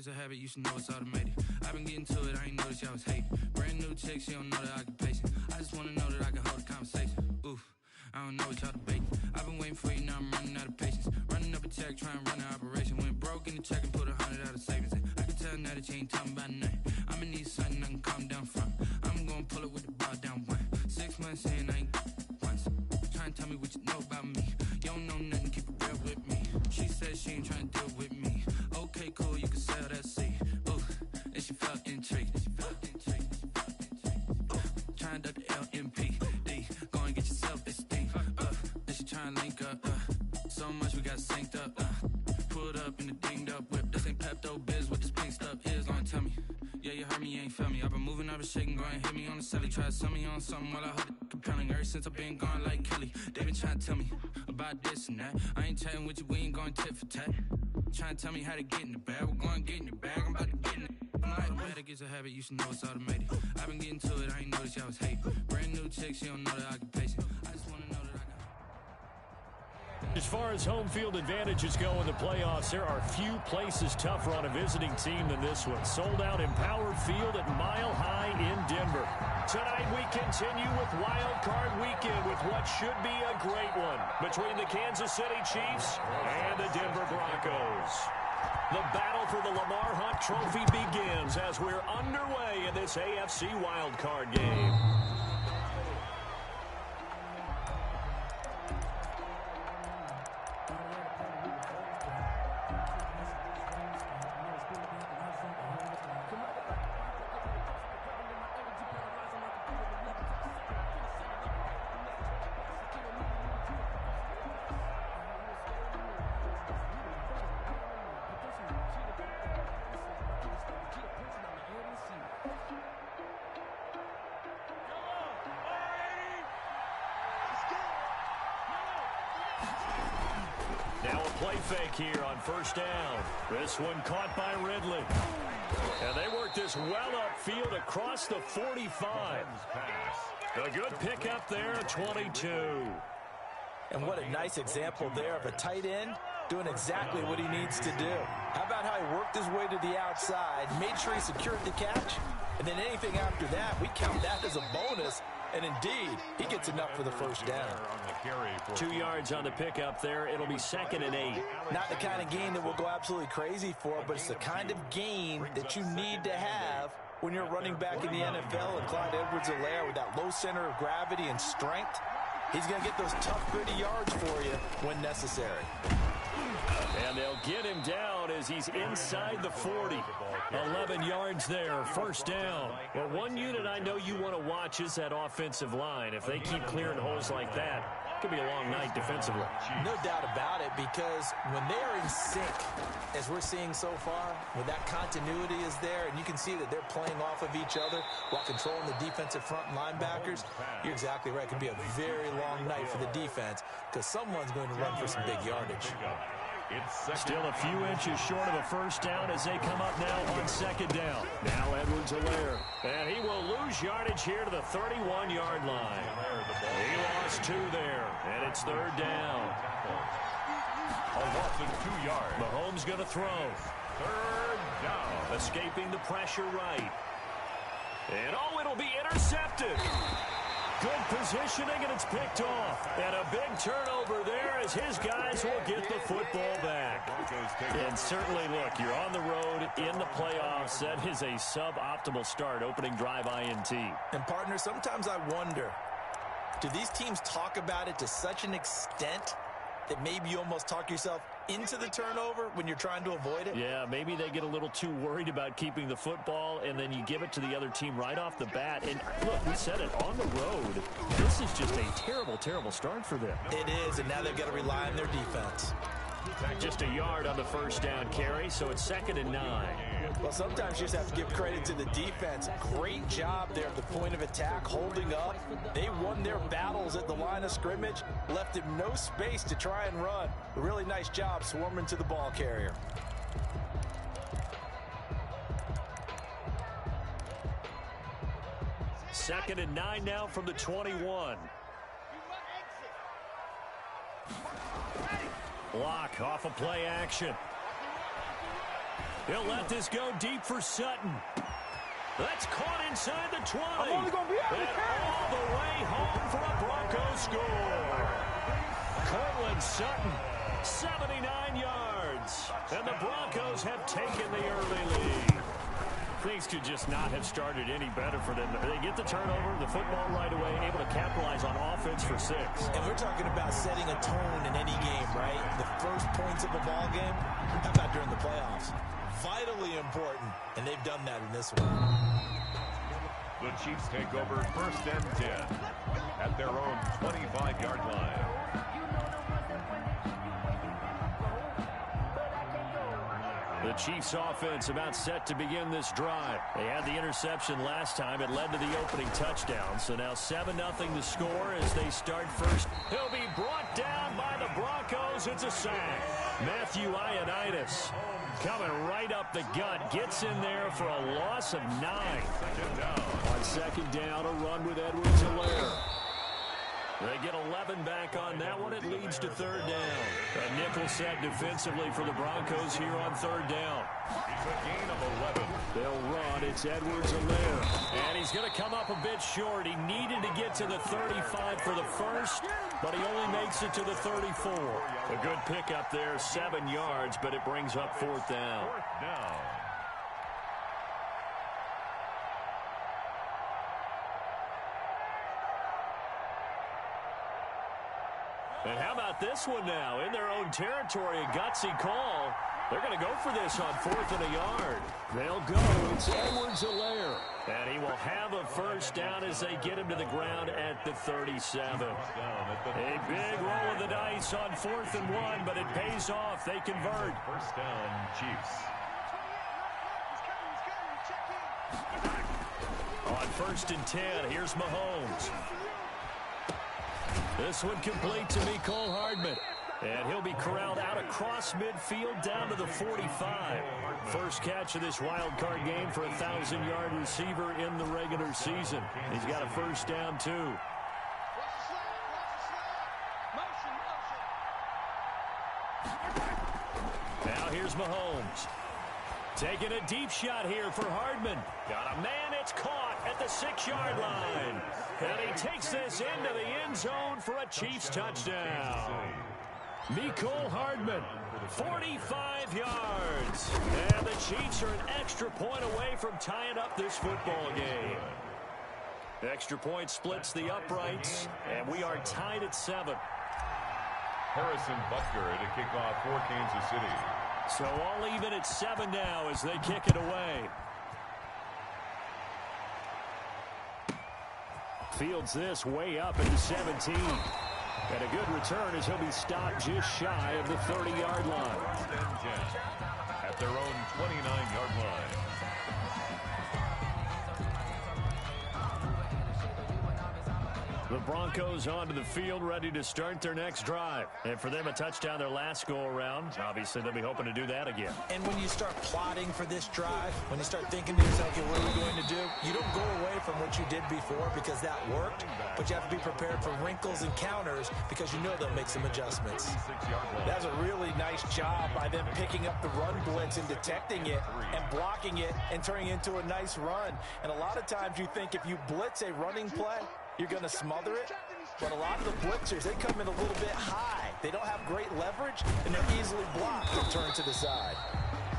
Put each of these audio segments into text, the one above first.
it's a habit, you should know it's automated. I've been getting to it, I ain't noticed y'all was hating. Brand new chick, she don't know that I can pace it. I just wanna know that I can hold a conversation. Oof, I don't know what y'all debating. I've been waiting for you, now I'm running out of patience. Running up a check, trying to run an operation. Went broke in the check and put 100 out of savings in. I can tell now that you ain't talking about nothing. I'ma need something I can calm down from. I'm gonna pull it with the ball down one. 6 months in, I ain't once. Trying to tell me what you know about me. You don't know nothing, keep it real with me. She said she ain't trying to deal with me. Okay, cool, you can sell that seed. Ooh, and she felt intrigued. Trying to duck the LMPD. Go and get your self-esteem. And she trying to link up. So much we got synced up. Pulled up in the dinged up whip. This ain't Pepto-Biz, what this pink stuff is. Long tell me. Yeah, you heard me, you ain't felt me. I've been moving, I've been shaking, go and hit me on the celly. Try to sell me on something while I hold it compelling. Ever since I've been gone like Kelly, they been trying to tell me about this and that. I ain't chatting with you, we ain't going tit for tat. Trying to tell me how to get in the bag, we're going to get in the bag, I'm about to get in it. I'm like, automatic is a habit, you should know it's automated. I've been getting to it, I ain't noticed y'all was hating. Brand new chick, she don't know that I can pace it. I just want to know that I can. As far as home field advantages go in the playoffs, there are few places tougher on a visiting team than this one. Sold out Empower Field at Mile High in Denver. Tonight we continue with Wild Card Weekend with what should be a great one between the Kansas City Chiefs and the Denver Broncos. The battle for the Lamar Hunt Trophy begins as we're underway in this AFC Wild Card game. Fake here on first down. This one caught by Ridley. And they work this well upfield across the 45. A good pickup there at 22. And what a nice example there of a tight end doing exactly what he needs to do. How about how he worked his way to the outside, made sure he secured the catch, and then anything after that, we count that as a bonus. And indeed, he gets enough for the first down. 2 yards on the pickup there. It'll be 2nd and 8. Not the kind of gain that we'll go absolutely crazy for, but it's the kind of gain that you need to have when you're running back in the NFL. And Clyde Edwards-Helaire with that low center of gravity and strength, he's going to get those tough, gritty yards for you when necessary. And they'll get him down as he's inside the 40. 11 yards there, first down. Well, one unit I know you want to watch is that offensive line. If they keep clearing holes like that, it could be a long night defensively. No doubt about it, because when they are in sync, as we're seeing so far, when that continuity is there, and you can see that they're playing off of each other while controlling the defensive front linebackers, you're exactly right. It could be a very long night for the defense because someone's going to run for some big yardage. Still a few inches short of a first down as they come up now on 2nd down. Now Edwards-Helaire. And he will lose yardage here to the 31-yard line. He lost 2 there, and it's 3rd down. A loss of 2 yards. Mahomes going to throw. 3rd down. Escaping the pressure right. And it'll be intercepted. Good positioning, and it's picked off. And a big turnover there as his guys will get the football back. And certainly, look, you're on the road in the playoffs. That is a suboptimal start, opening drive INT. And, partner, sometimes I wonder, do these teams talk about it to such an extent that maybe you almost talk yourself into the turnover when you're trying to avoid it? Yeah, maybe they get a little too worried about keeping the football, and then you give it to the other team right off the bat. And look, we said it, on the road, this is just a terrible, terrible start for them. It is, and now they've got to rely on their defense. Just a yard on the first down carry, so it's 2nd and 9. Well, sometimes you just have to give credit to the defense. Great job there at the point of attack, holding up. They won their battles at the line of scrimmage, left him no space to try and run. A really nice job swarming to the ball carrier. Second and 9 now from the 21. Block off of play action. He'll let this go deep for Sutton. That's caught inside the 20. I'm only going to be out and all the way home for a Broncos score. Cortland Sutton, 79 yards. And the Broncos have taken the early lead. Things could just not have started any better for them. They get the turnover, the football right away, able to capitalize on offense for 6. And we're talking about setting a tone in any game, right? The first points of a ball game, how about during the playoffs? Vitally important, and they've done that in this one. The Chiefs take over 1st and 10 at their own 25-yard line. The Chiefs offense about set to begin this drive. They had the interception last time. It led to the opening touchdown. So now 7-0 to score as they start first. He'll be brought down by the Broncos. It's a sack. Matthew Ioannidis coming right up the gut. Gets in there for a loss of 9. On 2nd down, a run with Edwards-Helaire. They get 11 back on that one. It leads to 3rd down. A nickel set defensively for the Broncos here on 3rd down. It's a gain of 11. They'll run. It's Edwards-Helaire. And he's going to come up a bit short. He needed to get to the 35 for the first, but he only makes it to the 34. A good pickup there, 7 yards, but it brings up 4th down. 4th down. And how about this one now? In their own territory, a gutsy call. They're going to go for this on 4th and a yard. They'll go. It's Edwards-Helaire. And he will have a 1st down as they get him to the ground at the 37. A big roll of the dice on 4th and 1, but it pays off. They convert. 1st down, Chiefs. On 1st and 10, here's Mahomes. This one complete to Mecole Hardman. And he'll be corralled out across midfield down to the 45. First catch of this wild card game for a 1,000-yard receiver in the regular season. He's got a 1st down, too. Now here's Mahomes. Taking a deep shot here for Hardman. Got a man, it's caught at the 6-yard line. And he takes this into the end zone for a Chiefs touchdown. Mecole Hardman, 45 yards. And the Chiefs are an extra point away from tying up this football game. Extra point splits the uprights, and we are tied at 7. Harrison Butker to kick off for Kansas City. So all even at 7 now as they kick it away. Fields this way up at the 17. And a good return as he'll be stopped just shy of the 30-yard line. 1st and 10 at their own 29-yard line. The Broncos onto the field, ready to start their next drive. And for them, a touchdown their last go-around. Obviously, they'll be hoping to do that again. And when you start plotting for this drive, when you start thinking to yourself, okay, what are we going to do? You don't go away from what you did before because that worked, but you have to be prepared for wrinkles and counters because you know they'll make some adjustments. That's a really nice job by them picking up the run blitz and detecting it and blocking it and turning it into a nice run. And a lot of times you think if you blitz a running play, you're going to smother it. But a lot of the blitzers, they come in a little bit high. They don't have great leverage, and they're easily blocked and turned to the side.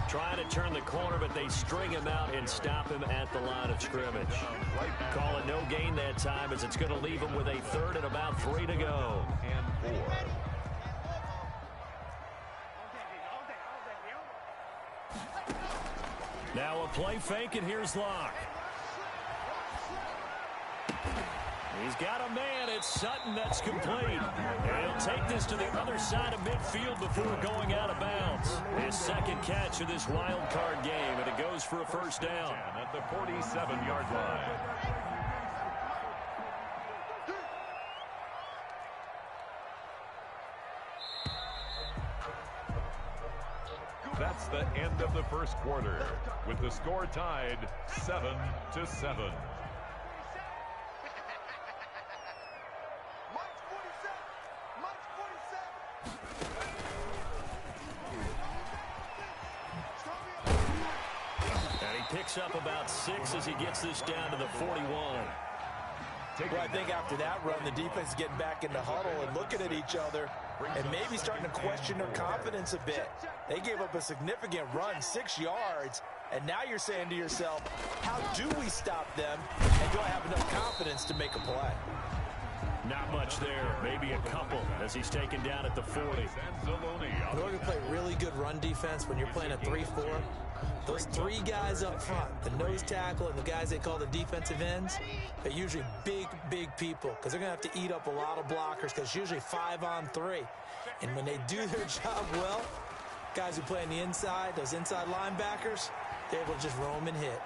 Trying to turn the corner, but they string him out and stop him at the line of scrimmage. Call it no gain that time as it's going to leave him with a 3rd and about 3 to go. And 4. Now a play fake, and here's Locke. He's got a man. It's Sutton that's complete. And he'll take this to the other side of midfield before going out of bounds. His 2nd catch of this wild card game, and it goes for a 1st down. At the 47-yard line. That's the end of the first quarter, with the score tied 7-7. Picks up about 6 as he gets this down to the 41. Well, I think after that run, the defense is getting back in the huddle and looking at each other and maybe starting to question their confidence a bit. They gave up a significant run, 6 yards, and now you're saying to yourself, how do we stop them, and do I have enough confidence to make a play? Not much there, maybe a couple as he's taken down at the 40. In order to play really good run defense when you're playing a 3-4, those 3 guys up front, the nose tackle and the guys they call the defensive ends, they're usually big, big people because they're going to have to eat up a lot of blockers because it's usually 5-on-3. And when they do their job well, guys who play on the inside, those inside linebackers, they're able to just roam and hit.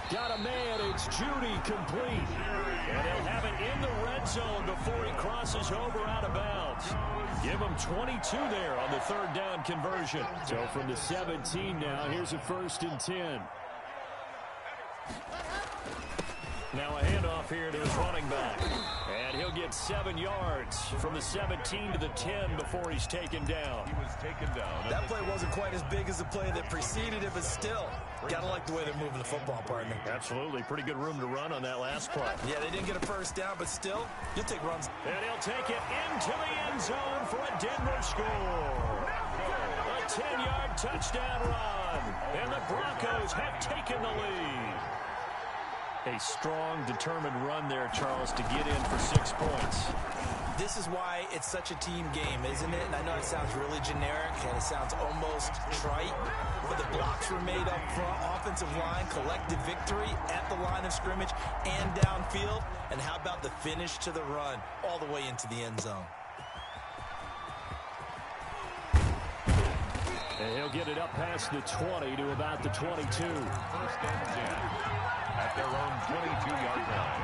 Got a man, it's Judy complete. And they'll have it in the red zone before he crosses over out of bounds. Give him 22 there on the 3rd down conversion. So from the 17 now, here's a 1st and 10. Now a handoff here to his running back. And he'll get 7 yards from the 17 to the 10 before he's taken down. He was taken down. That play wasn't quite as big as the play that preceded it, but still, got to like the way they're moving the football, partner. Absolutely. Pretty good room to run on that last play. Yeah, they didn't get a 1st down, but still, you'll take runs. And he'll take it into the end zone for a Denver score. A 10-yard touchdown run. And the Broncos have taken the lead. A strong, determined run there, Charles, to get in for 6 points. This is why it's such a team game, isn't it? And I know it sounds really generic and it sounds almost trite, but the blocks were made up front, offensive line, collective victory at the line of scrimmage and downfield. And how about the finish to the run all the way into the end zone? And he'll get it up past the 20 to about the 22. 1st and 10 at their own 22-yard line.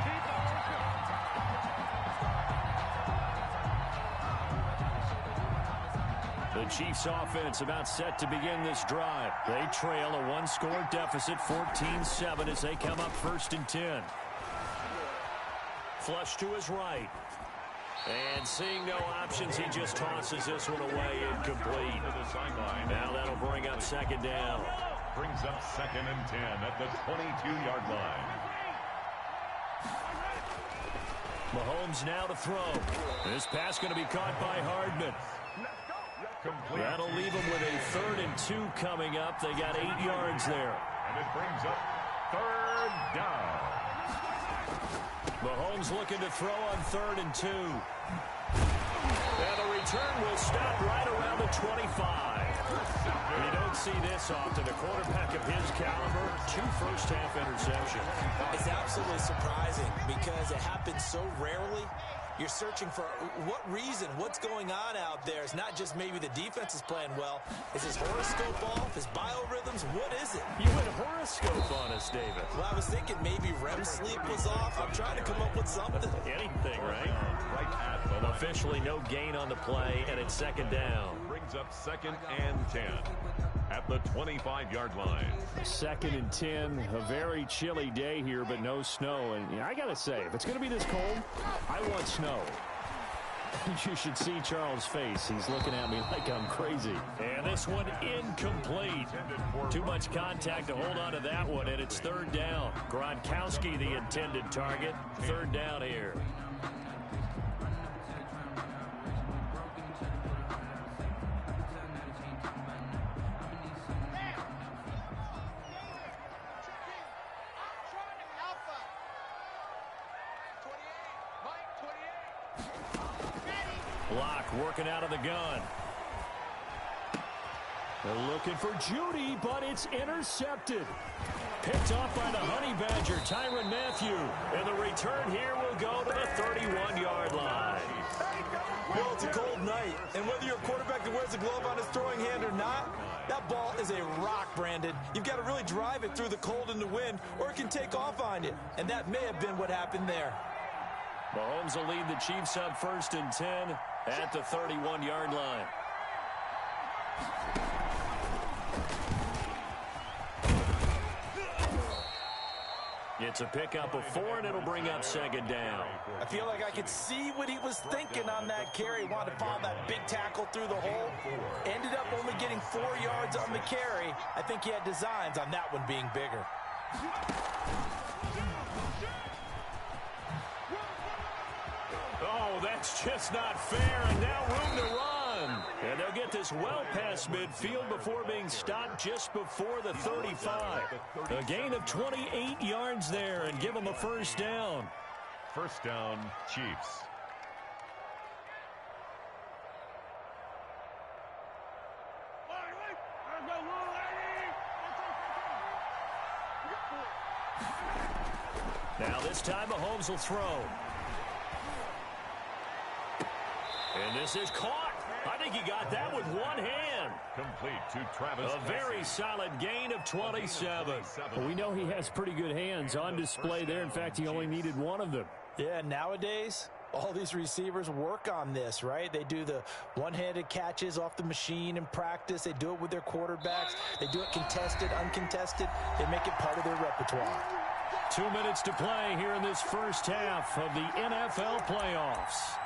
The Chiefs offense about set to begin this drive. They trail a 1-score deficit, 14-7 as they come up 1st and 10. Flush to his right. And seeing no options, he just tosses this one away, incomplete. Now that'll bring up 2nd down. Brings up 2nd and 10 at the 22-yard line. Mahomes now to throw. This pass going to be caught by Hardman. Complete. That'll leave them with a 3rd and 2 coming up. They got 8 yards there. And it brings up 3rd down. Mahomes looking to throw on 3rd and 2. And the return will stop right around the 25. You don't see this often. A quarterback of his caliber, 2 first-half interceptions. It's absolutely surprising because it happens so rarely. You're searching for what reason, what's going on out there. It's not just maybe the defense is playing well. Is his horoscope off? His biorhythms? What is it? You went horoscope on us, David. Well, I was thinking maybe REM sleep was off. I'm trying to come up with something. Anything, right? Well, officially no gain on the play, and it's 2nd down. Brings up 2nd and 10 at the 25-yard line. 2nd and 10, a very chilly day here, but no snow. And I got to say, if it's going to be this cold, I want snow. You should see Charles' face. He's looking at me like I'm crazy. And this one incomplete. Too much contact to hold on to that one, and it's 3rd down. Gronkowski, the intended target. 3rd down here. Block working out of the gun. They're looking for Judy, but it's intercepted. Picked off by the Honey Badger, Tyrann Mathieu. And the return here will go to the 31-yard line. Well, it's a cold night, and whether you're a quarterback that wears a glove on his throwing hand or not, that ball is a rock, Brandon. You've got to really drive it through the cold and the wind, or it can take off on you. And that may have been what happened there. Mahomes will lead the Chiefs up 1st and 10 at the 31-yard line. It's a pickup of 4, and it'll bring up second down. I feel like I could see what he was thinking on that carry. Wanted to follow that big tackle through the hole. Ended up only getting 4 yards on the carry. I think he had designs on that one being bigger. Oh, that's just not fair, and now room to run. And they'll get this well past midfield before being stopped just before the 35. A gain of 28 yards there and give them a first down. First down, Chiefs. Now this time Mahomes will throw. And this is caught. I think he got that with one hand. Complete to Travis. A very solid gain of 27. Well, we know he has pretty good hands on display there. In fact, he only needed one of them. Yeah, nowadays, all these receivers work on this, right? They do the one-handed catches off the machine in practice. They do it with their quarterbacks. They do it contested, uncontested. They make it part of their repertoire. 2 minutes to play here in this first half of the NFL playoffs.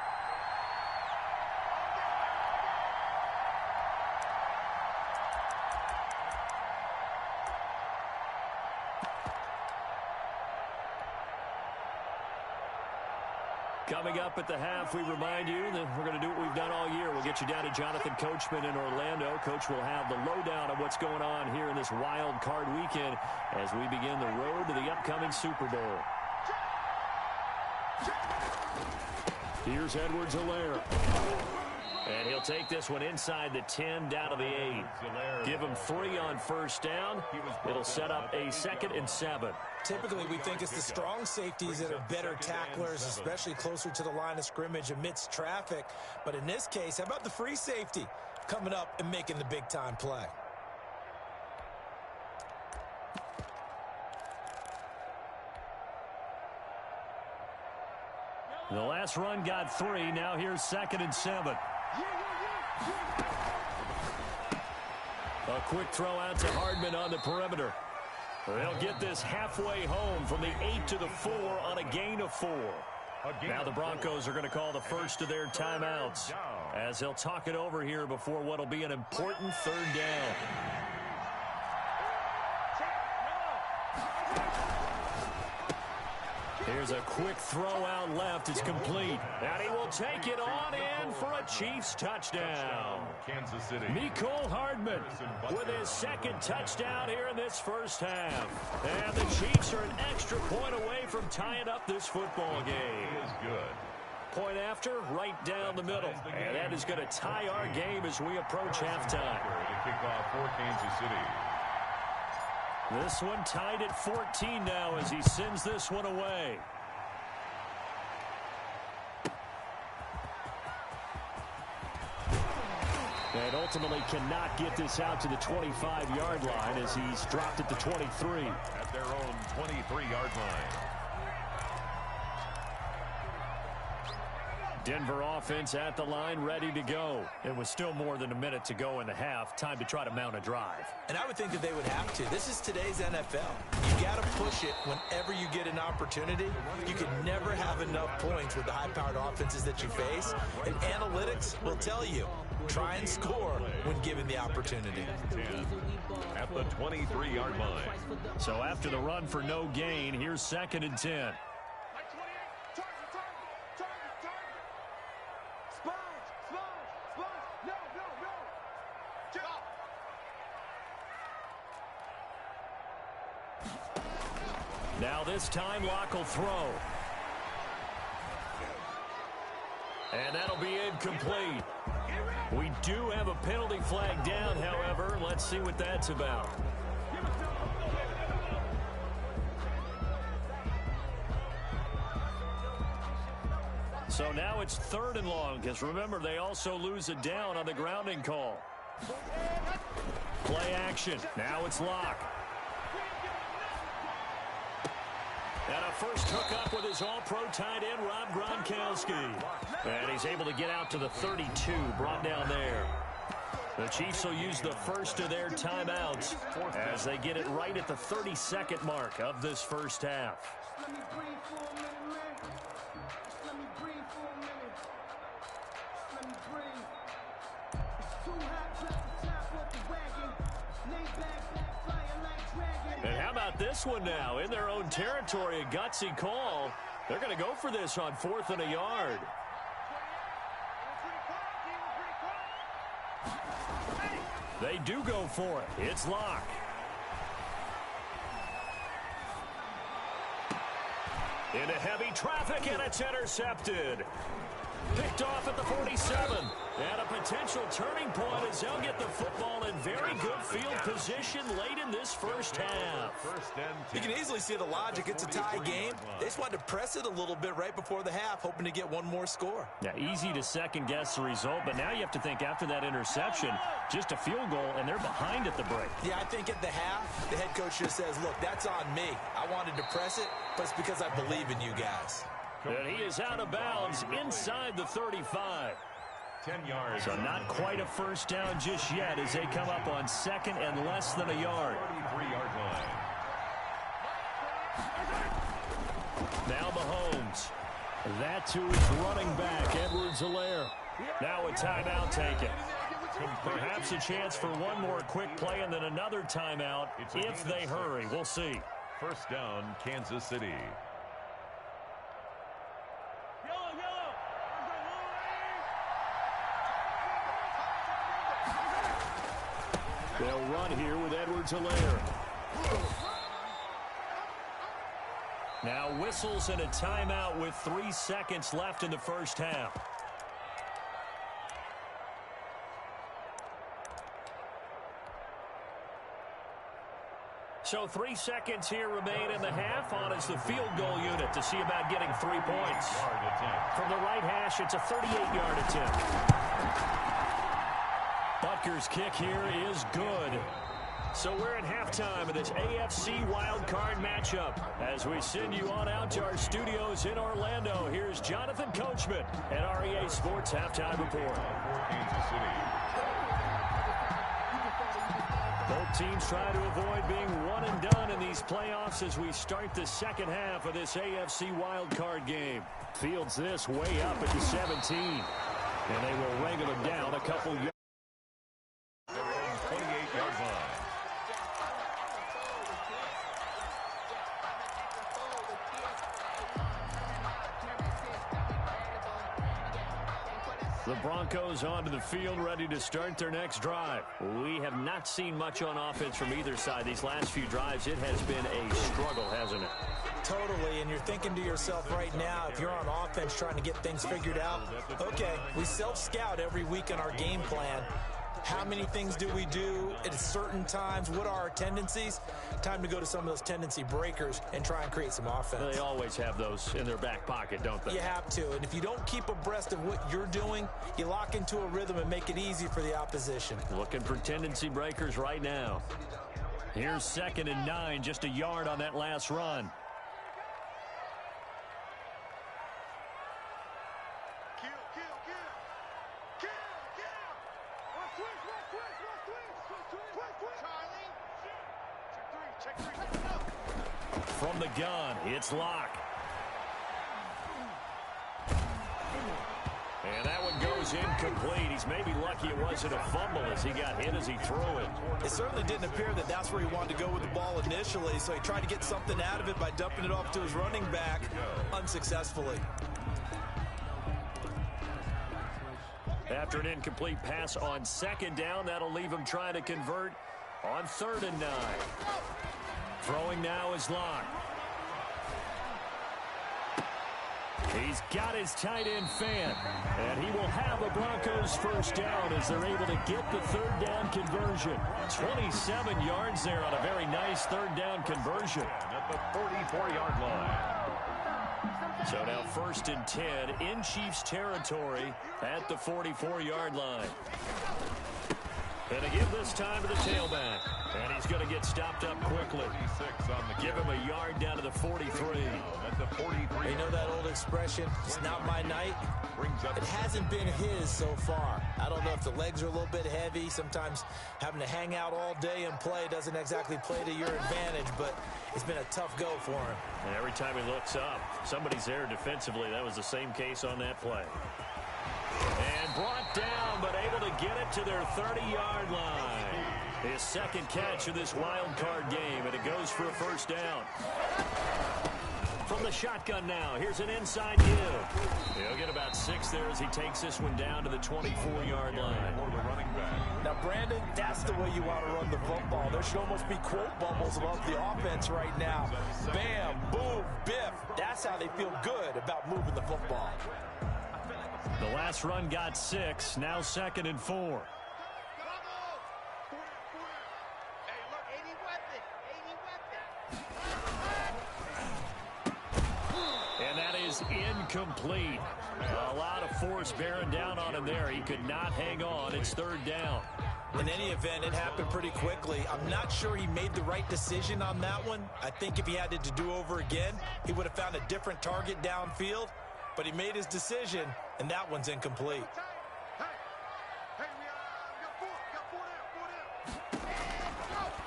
Coming up at the half, we remind you that we're going to do what we've done all year. We'll get you down to Jonathan Coachman in Orlando. Coach will have the lowdown of what's going on here in this wild card weekend as we begin the road to the upcoming Super Bowl. Here's Edwards-Helaire. And he'll take this one inside the 10, down to the 8. Give him 3 on first down. It'll set up a 2nd and 7. Typically, we think it's the strong safeties that are better tacklers, especially closer to the line of scrimmage amidst traffic. But in this case, how about the free safety coming up and making the big-time play? The last run got 3. Now here's 2nd and 7. A quick throw out to Hardman on the perimeter. They'll get this halfway home from the 8 to the 4 on a gain of 4. Now the Broncos are going to call the first of their timeouts as they'll talk it over here before what will be an important 3rd down. Here's a quick throw out left. It's complete. And he will take it on in for a Chiefs touchdown. Kansas City. Mecole Hardman with his 2nd touchdown here in this first half. And the Chiefs are an extra point away from tying up this football game. He is good. Point after, right down the middle. And that is going to tie our game as we approach halftime. To kick off for Kansas City. This one tied at 14 now as he sends this one away. And ultimately cannot get this out to the 25-yard line as he's dropped at the 23. At their own 23-yard line. Denver offense at the line, ready to go. It was still more than a minute to go in the half. Time to try to mount a drive. And I would think that they would have to. This is today's NFL. You got to push it whenever you get an opportunity. You can never have enough points with the high-powered offenses that you face. And analytics will tell you, try and score when given the opportunity. 10 at the 23-yard line. So after the run for no gain, here's 2nd and 10. Now this time Locke will throw. And that'll be incomplete. We do have a penalty flag down, however. Let's see what that's about. So now it's 3rd and long, because remember, they also lose a down on the grounding call. Play action. Now it's Locke. And a first hookup with his all-pro tight end, Rob Gronkowski. And he's able to get out to the 32, brought down there. The Chiefs will use the first of their timeouts as they get it right at the 32nd mark of this first half. Let me breathe for a minute, man. Let me breathe for a minute. Let me breathe. It's too hot, drop the top off the wagon. Lay back, flying like dragon. And how about this one now? In their own territory, a gutsy call. They're going to go for this on 4th and a yard. They do go for it. It's Locke. Into heavy traffic, and it's intercepted. Picked off at the 47. And a potential turning point as they'll get the football in very good field position late in this first half. You can easily see the logic. It's a tie game. They just wanted to press it a little bit right before the half, hoping to get one more score. Yeah, easy to second-guess the result, but now you have to think after that interception, just a field goal, and they're behind at the break. Yeah, I think at the half, the head coach just says, look, that's on me. I wanted to press it, but it's because I believe in you guys. And he is out of bounds inside the 35. 10 yards. So not quite a first down just yet as they come up on 2nd and less than a yard. 43-yard line. Now Mahomes. That to his running back, Edwards-Helaire. Now a timeout taken. Perhaps a chance for one more quick play and then another timeout if they hurry. We'll see. First down, Kansas City. They'll run here with Edwards-Helaire. Now whistles and a timeout with 3 seconds left in the first half. So 3 seconds here remain in the half. On is the field goal unit to see about getting 3 points. From the right hash, it's a 38-yard attempt. Butker's kick here is good. So we're at halftime of this AFC wildcard matchup. As we send you on out to our studios in Orlando, here's Jonathan Coachman at REA Sports Halftime Report. Kansas City. Both teams try to avoid being one and done in these playoffs as we start the second half of this AFC wildcard game. Fields this way up at the 17. And they will wrangle him down a couple yards. 28-yard line. The Broncos onto the field, ready to start their next drive. We have not seen much on offense from either side. These last few drives, it has been a struggle, hasn't it? Totally, and you're thinking to yourself right now, if you're on offense trying to get things figured out, okay, we self-scout every week in our game plan. How many things do we do at certain times? What are our tendencies? Time to go to some of those tendency breakers and try and create some offense. They always have those in their back pocket, don't they? You have to, and if you don't keep abreast of what you're doing, you lock into a rhythm and make it easy for the opposition. Looking for tendency breakers right now. Here's 2nd and 9, just a yard on that last run. From the gun, it's Locke. And that one goes incomplete. He's maybe lucky it wasn't a fumble as he got hit as he threw it. It certainly didn't appear that that's where he wanted to go with the ball initially, so he tried to get something out of it by dumping it off to his running back unsuccessfully. After an incomplete pass on 2nd down, that'll leave him trying to convert on 3rd and 9. Throwing now is Locke. He's got his tight end fan, and he will have a Broncos first down as they're able to get the 3rd down conversion. 27 yards there on a very nice 3rd down conversion. At the 44-yard line. So now 1st and 10 in Chiefs territory at the 44-yard line. And to give this time to the tailback. And he's going to get stopped up quickly. Give him a yard down to the 43. At the 43. You know that old expression, it's not my night? It hasn't been his so far. I don't know if the legs are a little bit heavy. Sometimes having to hang out all day and play doesn't exactly play to your advantage, but it's been a tough go for him. And every time he looks up, somebody's there defensively. That was the same case on that play. And brought down, but able to get it to their 30-yard line. His second catch of this wild card game, and it goes for a first down. From the shotgun now, here's an inside give. He'll get about 6 there as he takes this one down to the 24-yard line. Now, Brandon, that's the way you want to run the football. There should almost be quote bubbles above the offense right now. Bam, boom, biff. That's how they feel good about moving the football. The last run got 6, now 2nd and 4. And that is incomplete. A lot of force bearing down on him there. He could not hang on. It's 3rd down. In any event, it happened pretty quickly. I'm not sure he made the right decision on that one. I think if he had to do over again, he would have found a different target downfield. But he made his decision, and that one's incomplete.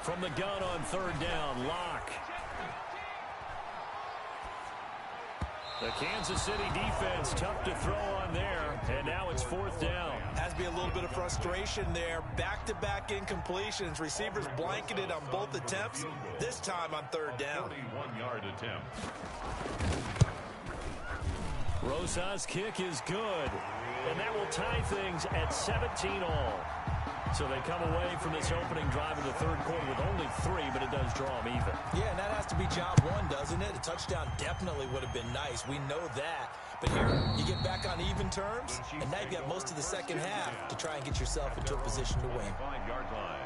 From the gun on 3rd down, Locke. The Kansas City defense tough to throw on there, and now it's 4th down. Has to be a little bit of frustration there. Back-to-back incompletions. Receivers blanketed on both attempts, this time on 3rd down. 41-yard attempt. Rosa's kick is good, and that will tie things at 17 all. So they come away from this opening drive in the 3rd quarter with only 3, but it does draw them even. Yeah, and that has to be job one, doesn't it? A touchdown definitely would have been nice. We know that. But here, you get back on even terms, and now you've got most of the second half to try and get yourself into a position to win. 5-yard line.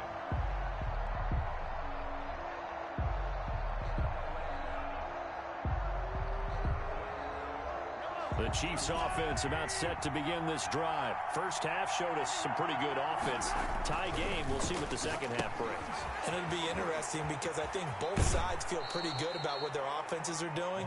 The Chiefs offense about set to begin this drive. First half showed us some pretty good offense. Tie game, we'll see what the second half brings. And it'll be interesting because I think both sides feel pretty good about what their offenses are doing.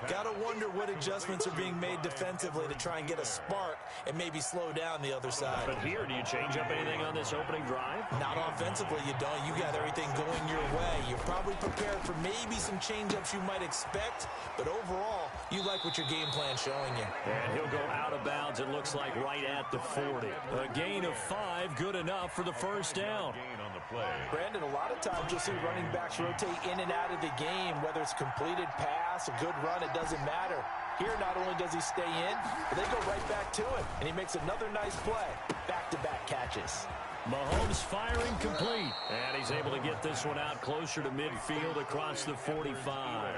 Got to wonder what adjustments are being made defensively to try and get a spark and maybe slow down the other side. But here, do you change up anything on this opening drive? Not offensively, you don't. You got everything going your way. You're probably prepared for maybe some change-ups you might expect, but overall, you like what your game plan's showing. And he'll go out of bounds, it looks like, right at the 40. A gain of 5, good enough for the first down. Gain on the play. Brandon, a lot of times you'll see running backs rotate in and out of the game, whether it's completed pass, a good run, it doesn't matter. Here, not only does he stay in, but they go right back to him, and he makes another nice play. Back-to-back catches. Mahomes firing complete. And he's able to get this one out closer to midfield across the 45.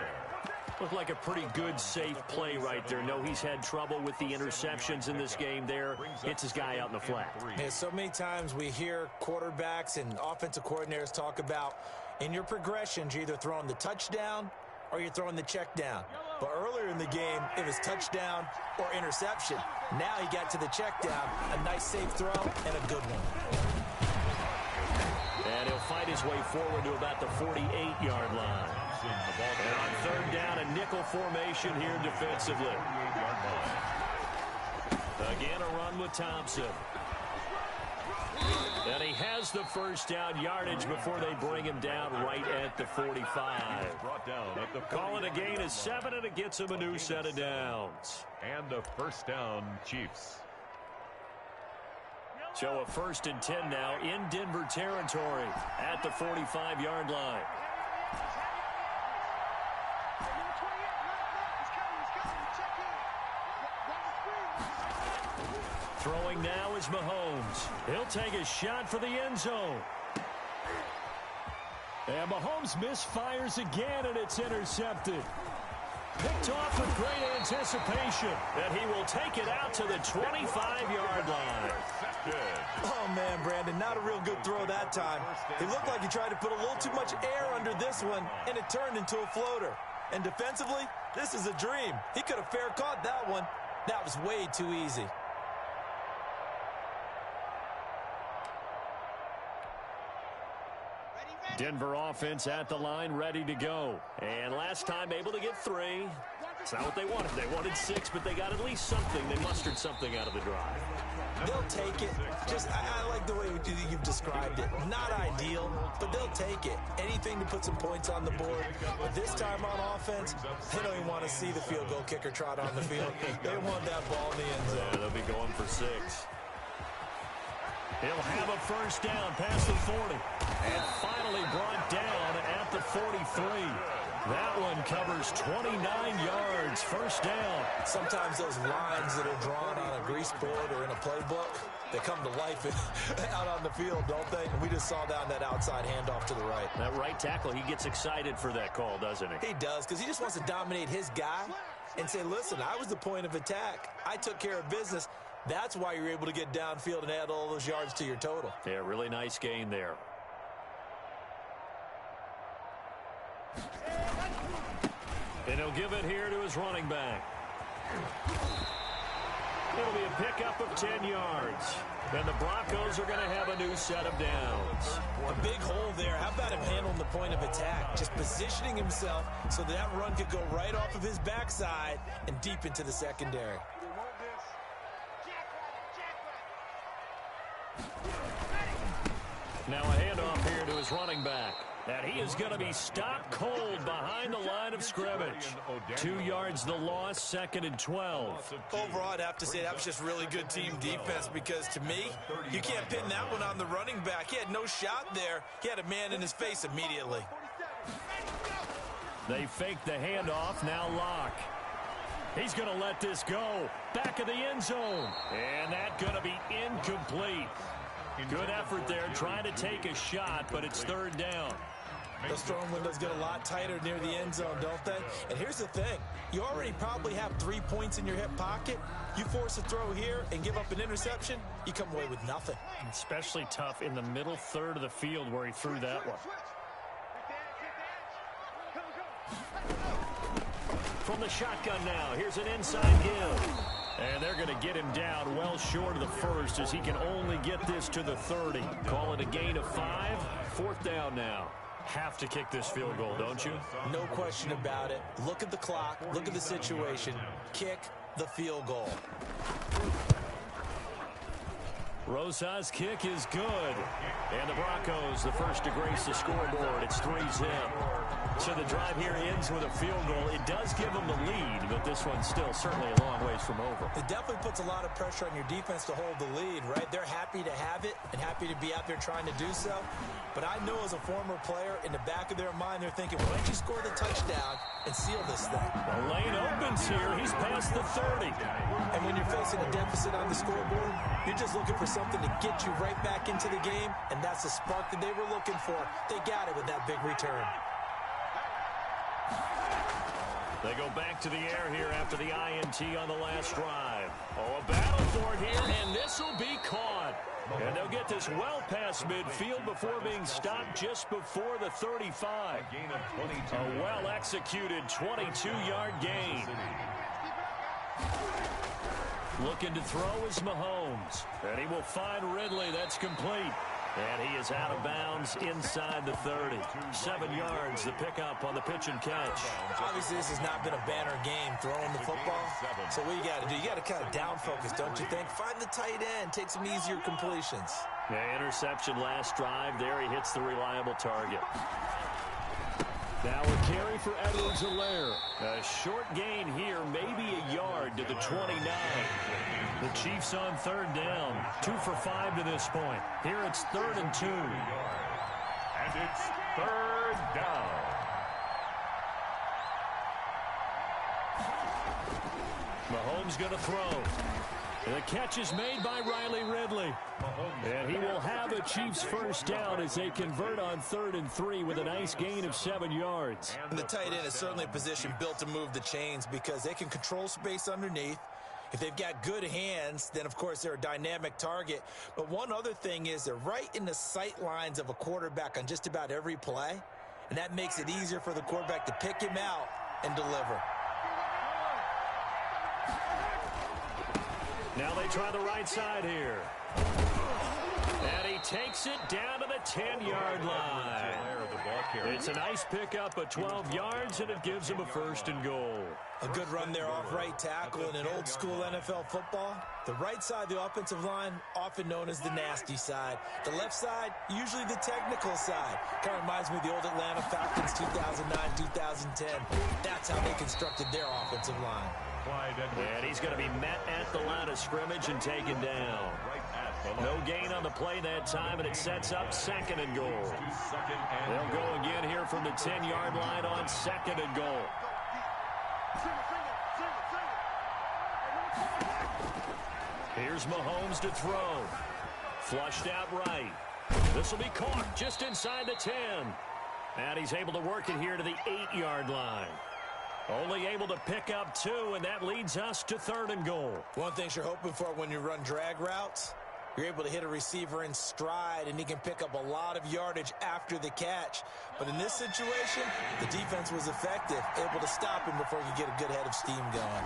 Looked like a pretty good, safe play right there. No, he's had trouble with the interceptions in this game there. Hits his guy out in the flat. Yeah, so many times we hear quarterbacks and offensive coordinators talk about in your progressions, you're either throwing the touchdown or you're throwing the check down. But earlier in the game, it was touchdown or interception. Now he got to the check down, a nice safe throw, and a good one. And he'll fight his way forward to about the 48-yard line. And on 3rd down, a nickel formation here defensively. Again, a run with Thompson. And he has the first down yardage before they bring him down right at the 45. Calling a gain of 7, and it gets him a new set of downs. And a first down, Chiefs. So a 1st and 10 now in Denver territory at the 45-yard line. Throwing now is Mahomes. He'll take a shot for the end zone. And Mahomes misfires again, and it's intercepted. Picked off with great anticipation. And he will take it out to the 25-yard line. Oh, man, Brandon, not a real good throw that time. He looked like he tried to put a little too much air under this one, and it turned into a floater. And defensively, this is a dream. He could have fair caught that one. That was way too easy. Denver offense at the line, ready to go. And last time able to get 3. It's not what they wanted. They wanted 6, but they got at least something. They mustered something out of the drive. They'll take it. I like the way you've described it. Not ideal, but they'll take it. Anything to put some points on the board. But this time on offense, they don't even want to see the field goal kicker trot on the field. They want that ball in the end zone. Yeah, they'll be going for 6. He'll have a first down past the 40. And finally brought down at the 43. That one covers 29 yards, first down. Sometimes those lines that are drawn on a grease board or in a playbook, they come to life out on the field, don't they? And we just saw that on that outside handoff to the right. That right tackle, he gets excited for that call, doesn't he? He does, because he just wants to dominate his guy and say, listen, I was the point of attack. I took care of business. That's why you're able to get downfield and add all those yards to your total. Yeah, really nice gain there. And he'll give it here to his running back. It'll be a pickup of 10 yards. And the Broncos are going to have a new set of downs. A big hole there. How about him handling the point of attack? Just positioning himself so that run could go right off of his backside and deep into the secondary. Now a handoff here to his running back. And he is going to be stopped cold behind the line of scrimmage. 2 yards the loss, 2nd and 12. Overall, I'd have to say that was just really good team defense because, to me, you can't pin that one on the running back. He had no shot there. He had a man in his face immediately. They fake the handoff, now Locke. He's going to let this go. Back of the end zone. And that's going to be incomplete. Good effort there, trying to take a shot, but it's 3rd down. Those throwing windows get a lot tighter near the end zone, don't they? And here's the thing. You already probably have 3 points in your hip pocket. You force a throw here and give up an interception, you come away with nothing. Especially tough in the middle third of the field where he threw that one. From the shotgun now, here's an inside give. And they're going to get him down well short of the first as he can only get this to the 30. Call it a gain of 5. 4th down now. Have to kick this field goal, don't you? No question about it. Look at the clock. Look at the situation. Kick the field goal. Rosa's kick is good. And the Broncos, the first to grace the scoreboard. It's 3-zip. So the drive here ends with a field goal. It does give them the lead, but this one's still certainly a long ways from over. It definitely puts a lot of pressure on your defense to hold the lead, right? They're happy to have it and happy to be out there trying to do so. But I know as a former player, in the back of their mind, they're thinking, why don't you score the touchdown and seal this thing? The lane opens here. He's past the 30. And when you're facing a deficit on the scoreboard, you're just looking for something to get you right back into the game, and that's the spark that they were looking for. They got it with that big return. They go back to the air here after the INT on the last drive. Oh, a battle for it here, and this will be caught. And they'll get this well past midfield before being stopped just before the 35. A well-executed 22-yard gain. Looking to throw is Mahomes. And he will find Ridley. That's complete. And he is out of bounds inside the 30. 7 yards, the pickup on the pitch and catch. Obviously, this has not been a banner game throwing the football. So what you got to do, you got to kind of down focus, don't you think? Find the tight end, take some easier completions. Yeah, interception last drive. There he hits the reliable target. Now a carry for Edwards-Helaire. A short gain here, maybe a yard to the 29. The Chiefs on 3rd down. 2 for 5 to this point. Here it's 3rd and 2. And it's 3rd down. Mahomes going to throw. The catch is made by Riley Ridley. And he will have a Chiefs first down as they convert on 3rd and 3 with a nice gain of 7 yards. And the tight end is certainly a position built to move the chains because they can control space underneath. If they've got good hands, then, of course, they're a dynamic target. But one other thing is they're right in the sight lines of a quarterback on just about every play. And that makes it easier for the quarterback to pick him out and deliver. Now they try the right side here. And he takes it down to the 10-yard line. It's a nice pickup of 12 yards, and it gives him a 1st and goal. A good run there off right tackle in an old-school NFL football. The right side of the offensive line, often known as the nasty side. The left side, usually the technical side. Kind of reminds me of the old Atlanta Falcons 2009-2010. That's how they constructed their offensive line. And he's going to be met at the line of scrimmage and taken down. No gain on the play that time, and it sets up 2nd and goal. They'll go again here from the 10-yard line on 2nd and goal. Here's Mahomes to throw. Flushed out right. This will be caught just inside the 10. And he's able to work it here to the 8-yard line. Only able to pick up 2, and that leads us to 3rd and goal. One thing you're hoping for when you run drag routes, you're able to hit a receiver in stride, and he can pick up a lot of yardage after the catch. But in this situation, the defense was effective, able to stop him before he could get a good head of steam going.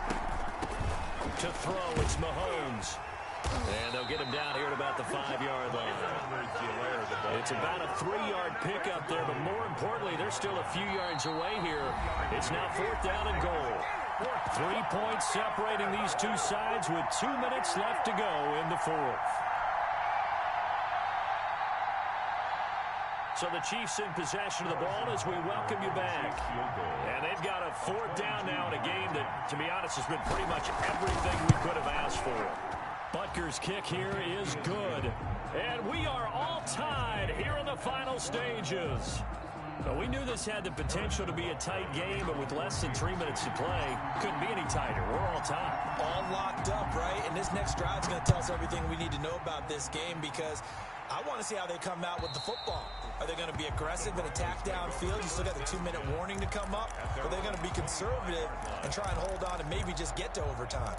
To throw, it's Mahomes. And they'll get him down here at about the 5-yard line. It's about a 3-yard pickup there, but more importantly, they're still a few yards away here. It's now 4th down and goal. 3 points separating these two sides with 2 minutes left to go in the 4th. So the Chiefs in possession of the ball as we welcome you back. And they've got a 4th down now in a game that, to be honest, has been pretty much everything we could have asked for. Butker's kick here is good. And we are all tied here in the final stages. But we knew this had the potential to be a tight game, but with less than 3 minutes to play, couldn't be any tighter. We're all tied. All locked up, right? And this next drive is going to tell us everything we need to know about this game, because I want to see how they come out with the football. Are they going to be aggressive and attack downfield? You still got the 2-minute warning to come up. Or are they going to be conservative and try and hold on and maybe just get to overtime?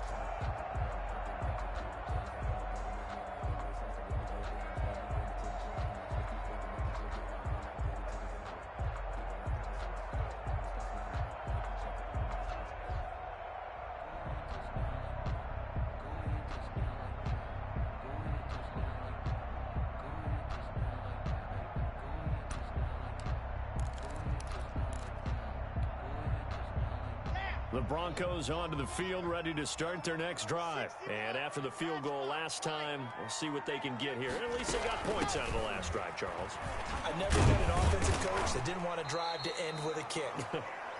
The Broncos onto the field, ready to start their next drive. And after the field goal last time, we'll see what they can get here. And at least they got points out of the last drive, Charles. I've never been an offensive coach that didn't want to drive to end with a kick.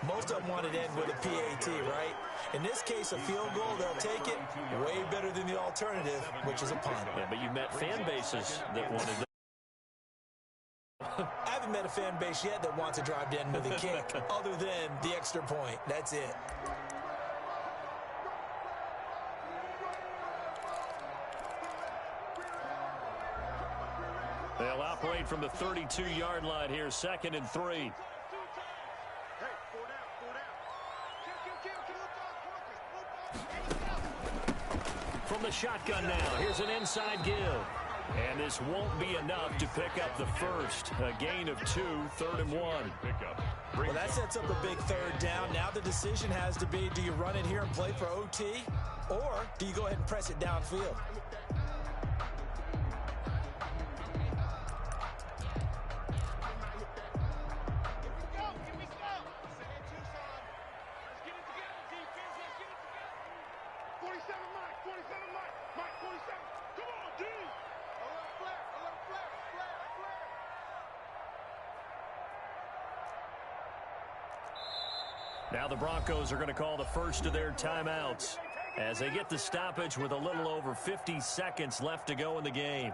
Most of them wanted to end with a PAT, right? In this case, a field goal, they'll take it way better than the alternative, which is a punt. Yeah, but you've met fan bases that wanted to. I haven't met a fan base yet that wants to drive to end with a kick, other than the extra point. That's it. They'll operate from the 32-yard line here, 2nd and 3. From the shotgun now, here's an inside give. And this won't be enough to pick up the first. A gain of 2, 3rd and 1. Well, that sets up a big 3rd down. Now the decision has to be, do you run it here and play for OT? Or do you go ahead and press it downfield? Now the Broncos are going to call the first of their timeouts as they get the stoppage with a little over 50 seconds left to go in the game.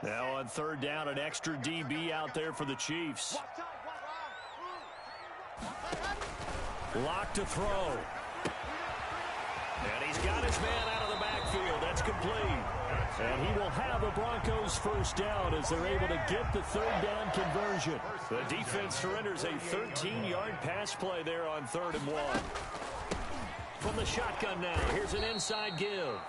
Now on 3rd down, an extra DB out there for the Chiefs. Lock to throw. And he's got his man out of the backfield. That's complete. And he will have a Broncos first down as they're able to get the 3rd down conversion. The defense surrenders a 13-yard pass play there on 3rd and 1. From the shotgun now, here's an inside give.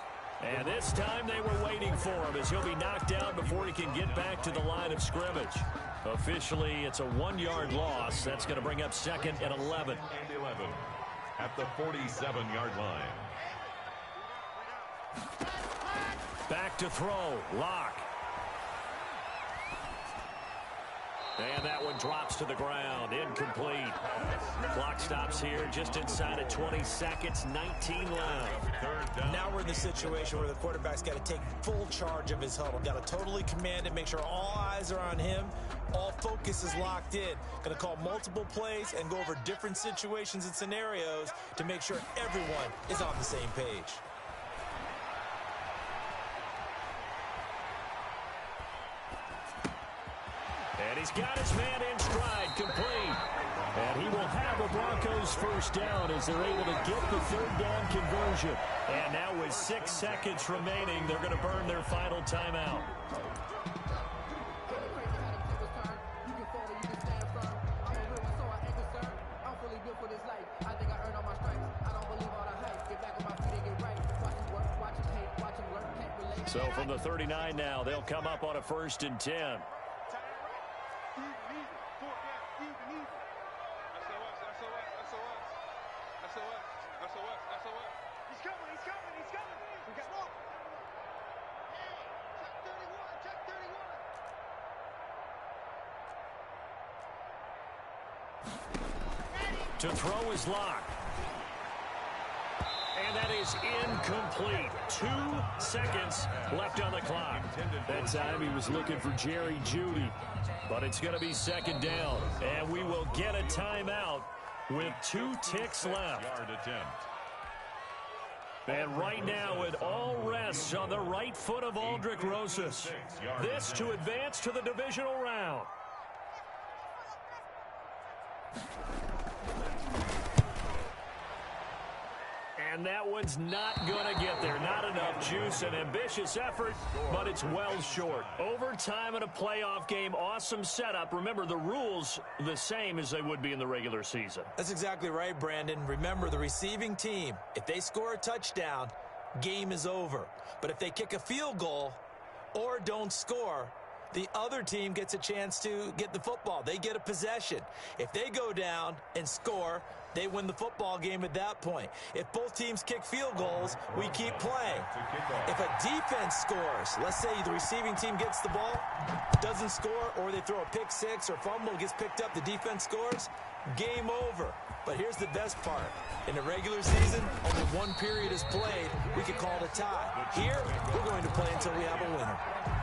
And this time they were waiting for him as he'll be knocked down before he can get back to the line of scrimmage. Officially, it's a 1-yard loss. That's going to bring up second and 11. And 11 at the 47-yard line. Back to throw. Lock. And that one drops to the ground. Incomplete. Clock stops here just inside of 20 seconds. 19 left. Now we're in the situation where the quarterback's got to take full charge of his huddle. Got to totally command it, make sure all eyes are on him. All focus is locked in. Going to call multiple plays and go over different situations and scenarios to make sure everyone is on the same page. And he's got his man in stride, complete. And he will have a Broncos first down as they're able to get the third down conversion. And now with 6 seconds remaining, they're going to burn their final timeout. So from the 39 now, they'll come up on a 1st and 10. To throw is Lock. And that is incomplete. 2 seconds left on the clock. That time he was looking for Jerry Jeudy. But it's going to be 2nd down. And we will get a timeout with 2 ticks left. And right now it all rests on the right foot of Aldrick Rosas. This to advance to the divisional round. And that one's not going to get there. Not enough juice. An ambitious effort, but it's well short. Overtime in a playoff game. Awesome setup. Remember, the rules the same as they would be in the regular season. That's exactly right, Brandon. Remember, the receiving team, if they score a touchdown, game is over. But if they kick a field goal or don't score, the other team gets a chance to get the football. They get a possession. If they go down and score, they win the football game at that point. If both teams kick field goals, we keep playing. If a defense scores, let's say the receiving team gets the ball, doesn't score, or they throw a pick six or fumble, gets picked up, the defense scores, game over. But here's the best part. In the regular season, only 1 period is played. We could call it a tie. Here, we're going to play until we have a winner.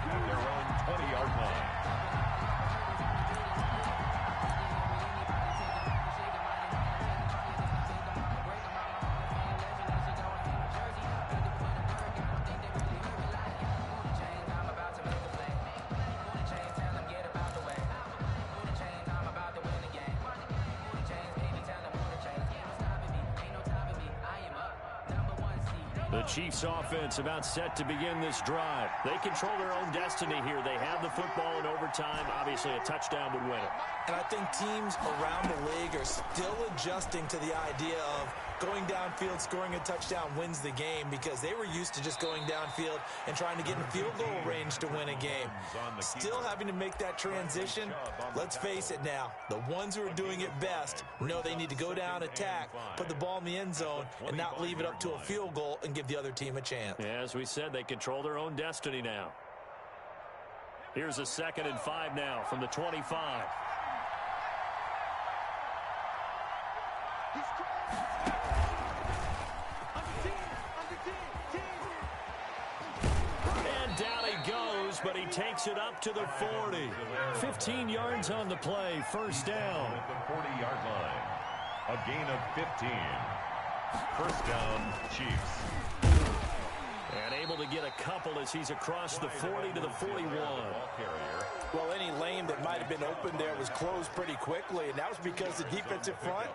Their own 20-yard line. The Chiefs offense about set to begin this drive. They control their own destiny here. They have the football in overtime. Obviously, a touchdown would win it. And I think teams around the league are still adjusting to the idea of going downfield, scoring a touchdown wins the game, because they were used to just going downfield and trying to get in field goal range to win a game. Still having to make that transition. Let's face it now, the ones who are doing it best know they need to go down, attack, put the ball in the end zone, and not leave it up to a field goal and give the other team a chance. Yeah, as we said, they control their own destiny now. Here's a 2nd and 5 now from the 25. And down he goes, but he takes it up to the 40. 15 yards on the play, 1st down. At the 40-yard line. A gain of 15. 1st down, Chiefs. And able to get a couple as he's across the 40 to the 41. Well, any lane that might have been open there was closed pretty quickly, and that was because the defensive front,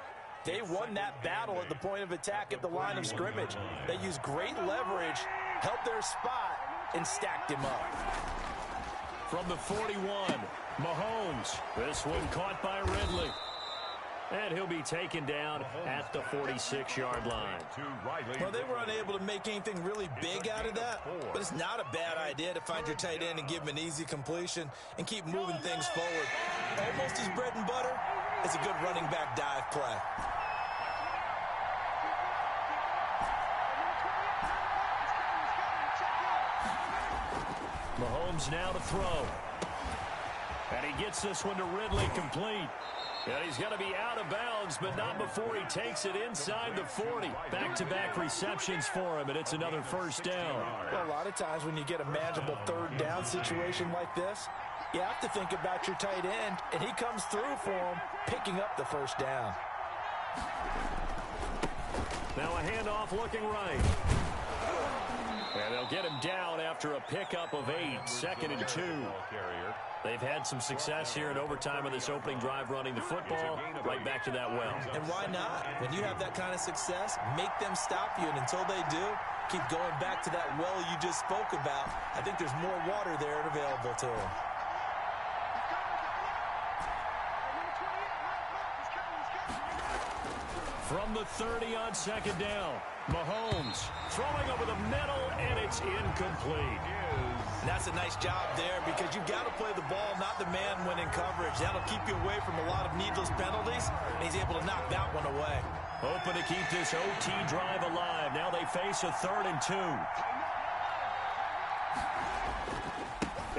they won that battle at the point of attack at the line of scrimmage. They used great leverage, held their spot, and stacked him up. From the 41, Mahomes. This one caught by Ridley. And he'll be taken down at the 46-yard line. Well, they were unable to make anything really big out of that, but it's not a bad idea to find your tight end and give him an easy completion and keep moving things forward. Almost his bread and butter is a good running back dive play. Mahomes now to throw. And he gets this one to Ridley complete. And he's going to be out of bounds, but not before he takes it inside the 40. Back-to-back receptions for him, and it's another first down. Well, a lot of times when you get a manageable third down situation like this, you have to think about your tight end, and he comes through for him, picking up the first down. Now a handoff looking right. And they'll get him down after a pickup of 8, 2nd and 2. They've had some success here in overtime of this opening drive running the football. Right back to that well. And why not? When you have that kind of success, make them stop you. And until they do, keep going back to that well you just spoke about. I think there's more water there available to them. From the 30 on 2nd down, Mahomes throwing over the middle, and it's incomplete. And that's a nice job there because you've got to play the ball, not the man when in coverage. That'll keep you away from a lot of needless penalties, and he's able to knock that one away. Hoping to keep this OT drive alive. Now they face a 3rd and 2.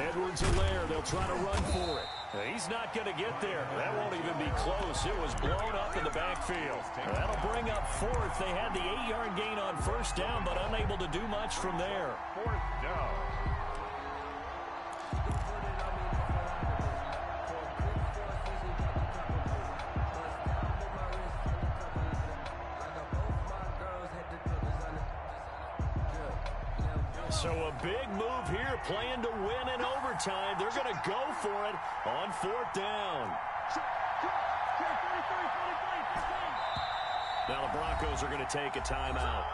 Edwards-Helaire, they'll try to run for it. He's not going to get there. That won't even be close. It was blown up in the backfield. That'll bring up 4th. They had the 8-yard gain on 1st down, but unable to do much from there. 4th down. So a big move here, playing to win in overtime. They're going to go for it on 4th down. Now the Broncos are going to take a timeout.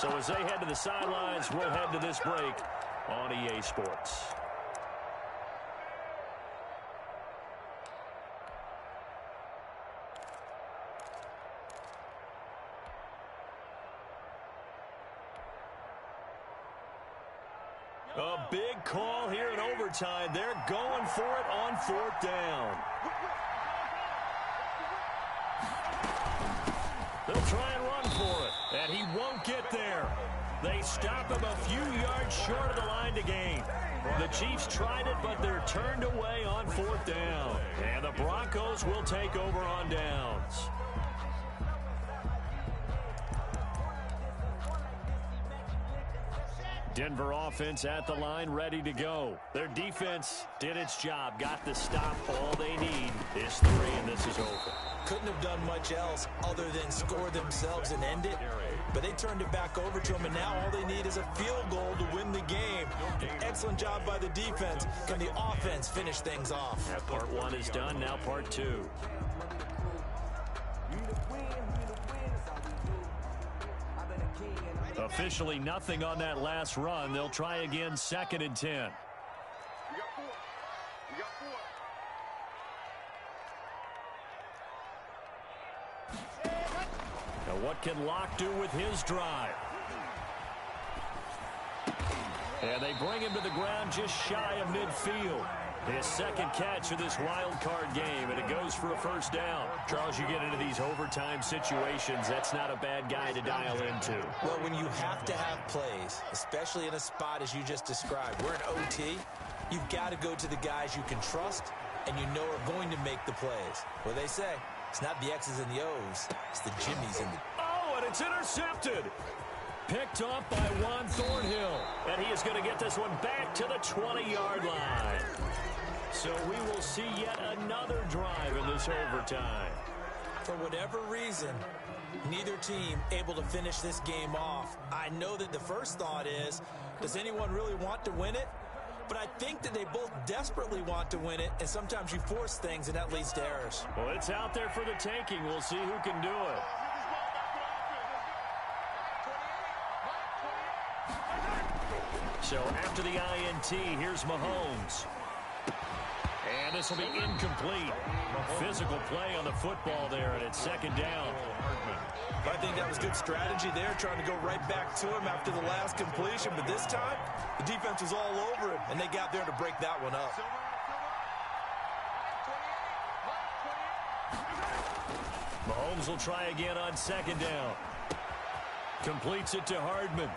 So as they head to the sidelines, we'll head to this break on EA Sports. A big call here in overtime. They're going for it on 4th down. They'll try and run for it, and he won't get there. They stop him a few yards short of the line to gain. The Chiefs tried it, but they're turned away on 4th down. And the Broncos will take over on downs. Denver offense at the line, ready to go. Their defense did its job, got the stop. All they need is 3, and this is over. Couldn't have done much else other than score themselves and end it. But they turned it back over to them, and now all they need is a field goal to win the game. An excellent job by the defense. Can the offense finish things off? That part 1 is done, now part 2. Officially nothing on that last run. They'll try again, 2nd and 10. You got 4. Now what can Locke do with his drive? And they bring him to the ground just shy of midfield. His 2nd catch of this wild card game, and it goes for a 1st down. Charles, you get into these overtime situations, that's not a bad guy to dial into. Well, when you have to have plays, especially in a spot as you just described, we're in OT, you've got to go to the guys you can trust and you know are going to make the plays. What they say, it's not the X's and the O's, it's the Jimmies and the... Oh, and it's intercepted. Picked off by Juan Thornhill. And he is going to get this one back to the 20-yard line. So we will see yet another drive in this overtime. For whatever reason, neither team able to finish this game off. I know that the first thought is, does anyone really want to win it? But I think that they both desperately want to win it, and sometimes you force things, and that leads to errors. Well, it's out there for the taking. We'll see who can do it. So after the INT, here's Mahomes. And this will be incomplete. Physical play on the football there, and it's second down. I think that was good strategy there, trying to go right back to him after the last completion. But this time, the defense was all over him, and they got there to break that one up. Mahomes will try again on second down. Completes it to Hardman.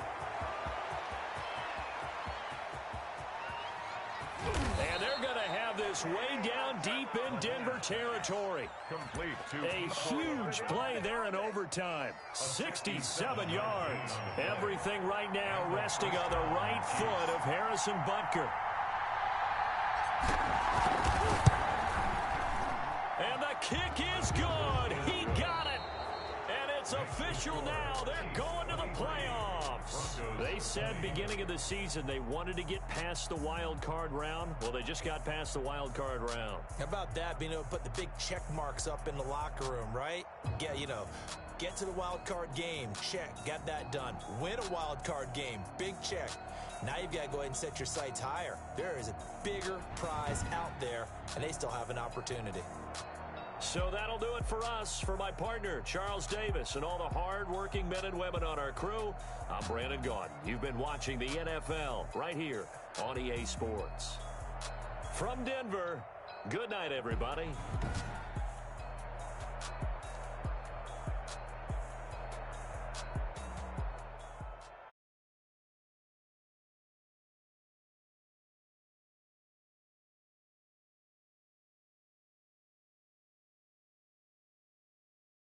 And they're going to have this way down deep in Denver territory. Complete to A huge play there in overtime. 67 yards. Everything right now resting on the right foot of Harrison Butker. And the kick is good. He got it. And it's official now. They're going to the playoffs. They said beginning of the season they wanted to get past the wild card round. Well, they just got past the wild card round. How about that, being able to put the big check marks up in the locker room, right? Get to the wild card game. Check. Got that done. Win a wild card game. Big check. Now you've got to go ahead and set your sights higher. There is a bigger prize out there, and they still have an opportunity. So that'll do it for us. For my partner, Charles Davis, and all the hard-working men and women on our crew, I'm Brandon Gaudin. You've been watching the NFL right here on EA Sports. From Denver, good night, everybody.